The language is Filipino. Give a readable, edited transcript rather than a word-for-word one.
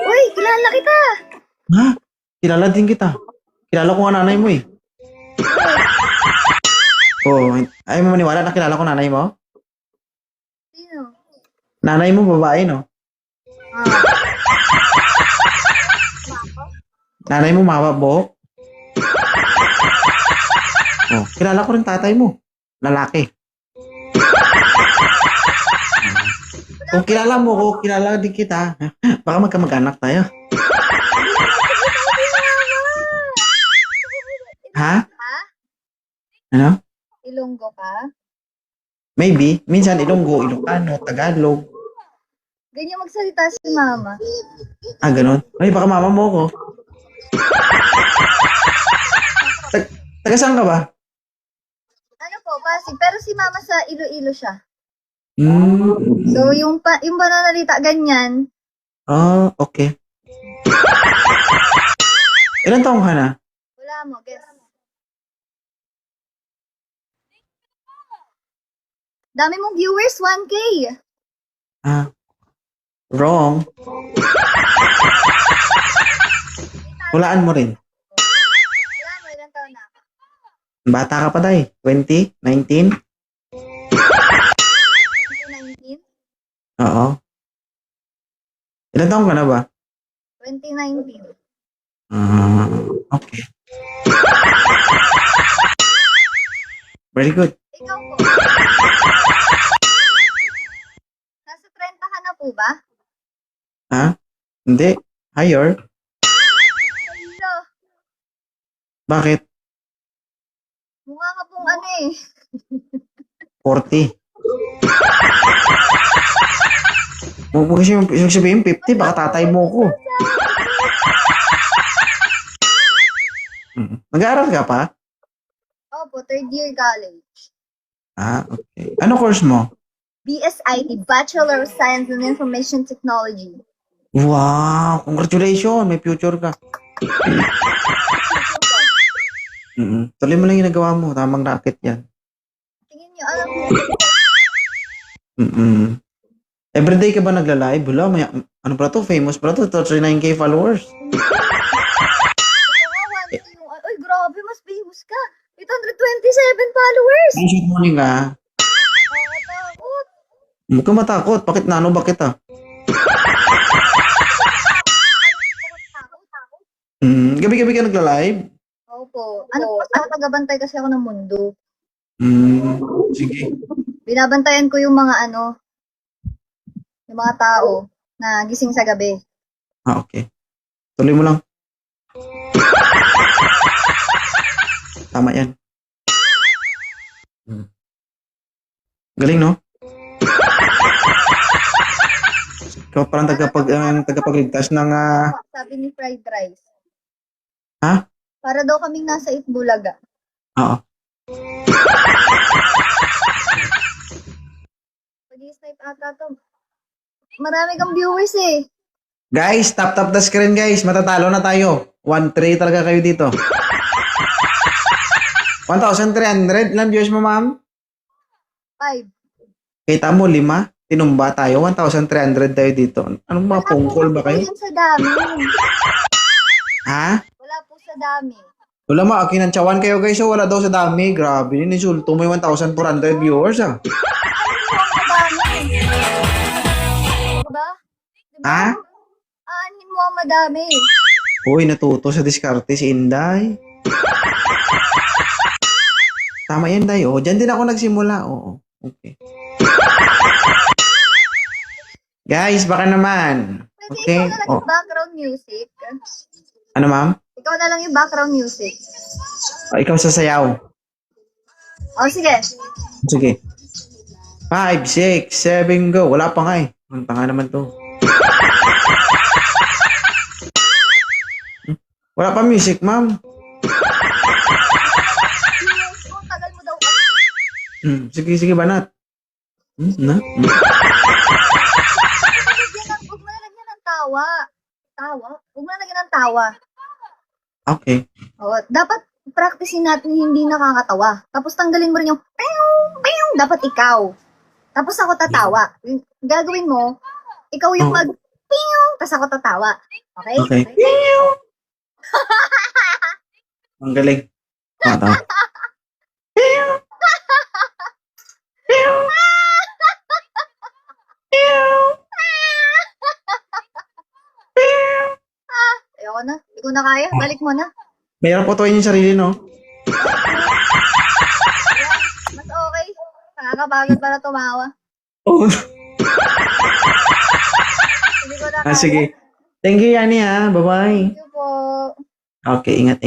Uy, kilala kita. Ha? Kilala din kita. Kilala ko nga nanay mo eh. Oo. Ayaw mo maniwala na kilala ko nanay mo? Sino? Nanay mo babae, no? Ah, Nanay mo mahaba buhok? Oh, kilala ko rin tatay mo. Lalaki. Kung kilala mo ko, kilala din kita. Baka magkamag-anak tayo. Ha? ha? Ano? Ilonggo ka? Maybe. Minsan Ilonggo, Ilocano, Tagalog. Ganyan magsalita si mama. Ah, ganun. Ay, baka mama mo ko. Taga saan ka ba? Ano po, Pasig. Pero si mama sa Iloilo siya. Hmm. So, yung pananalita ganyan, Ah, okay. Ilan taong ka na? wala mo, guess. Dami mong viewers, 1K. Ah, wrong. Hulaan mo rin. Wala mo, ilang taon na? Bata ka pa day. 20? 19? 2019? Oo. Ilan taong ka na ba? 2019. Ah, okay. Very good. Ikaw po. Nasa 30 ka na po ba? Ha? Hindi. Higher? Hello. Bakit? Mukha ka pong ano eh. 40. Huwag kasi sabihin 50, baka tatay mo ko. Nag-aaral ka pa? Opo, third year college. Ah, okay. Ano course mo? BSIT, Bachelor of Science in Information Technology. Wow! Congratulations! May future ka. Tuloy mo lang yung ginagawa mo. Tamang racket yan. Tingin nyo, alam mo, Everyday ka ba nagla-live? Wala, may, ano pala to? Famous pala to? 39K followers. Uy, grabe, mas famous ka. 827 followers. Ang shoot morning ka. Nakakatakot. Huwag ka matakot. Bakit nano? Bakit ah? Gabi-gabi ka nagla-live? Opo. Ano po, tagabantay kasi ako ng mundo. Sige. Binabantayan ko yung mga yung mga tao na gising sa gabi. Ah, okay. Tuloy mo lang. Tama yan. Galing, no? Ikaw parang tagapagligtas ng... Sabi ni Fried Rice. Ha? Para daw kaming nasa Itbulaga. Oo. Pag-i-snipe ata to. Marami kang viewers eh. Guys, tap the screen guys. Matatalo na tayo. 1-3 talaga kayo dito. 1,300. Ilan views mo, ma'am? 5. Kita mo, 5. Tinumba tayo. 1,300 tayo dito. Anong mga pungkol ba kayo? Wala po sa dami. Ha? Wala po sa dami. Wala ma, kinantsawan kayo guys. So, wala daw sa dami. Grabe, nisulto mo yung 1,400 viewers ah. Diba? Ha? Aanin mo ang madami. Uy, natuto sa diskarte si Inday. Tama yan, Day. Oh, dyan din ako nagsimula. Oo. Okay. Guys, baka naman. Pwede Okay. ikaw na lang Oh. yung background music. Ano, ma'am? Ikaw na lang yung background music. Oh, ikaw sasayaw. O, sige. Sige. 5, 6, 7, go. Wala pa nga eh. Ang tanga naman to. Wala pa music, ma'am. Ang tagal mo daw. Sige, banat. Na? Huwag mo na lagyan ng tawa. Tawa? Huwag mo na lagyan ng tawa. Okay. O, dapat practicein natin hindi nakakatawa. Tapos tanggalin mo rin yung pew, pew. Dapat ikaw. Tapos ako tatawa. Yung gagawin mo, ikaw yung Oh. Tapos ako tatawa. Okay? Okay. Ang galing. Tama. Ayoko na. Hindi ko na kaya. Balik mo na. Mayroon po yung sarili, no? Mas okay. Nakakapagod para tumawa. Oh. Hindi ko na kaya. Sige. Thank you, Yani, ha. Bye-bye. Thank you po. Okay, ingat.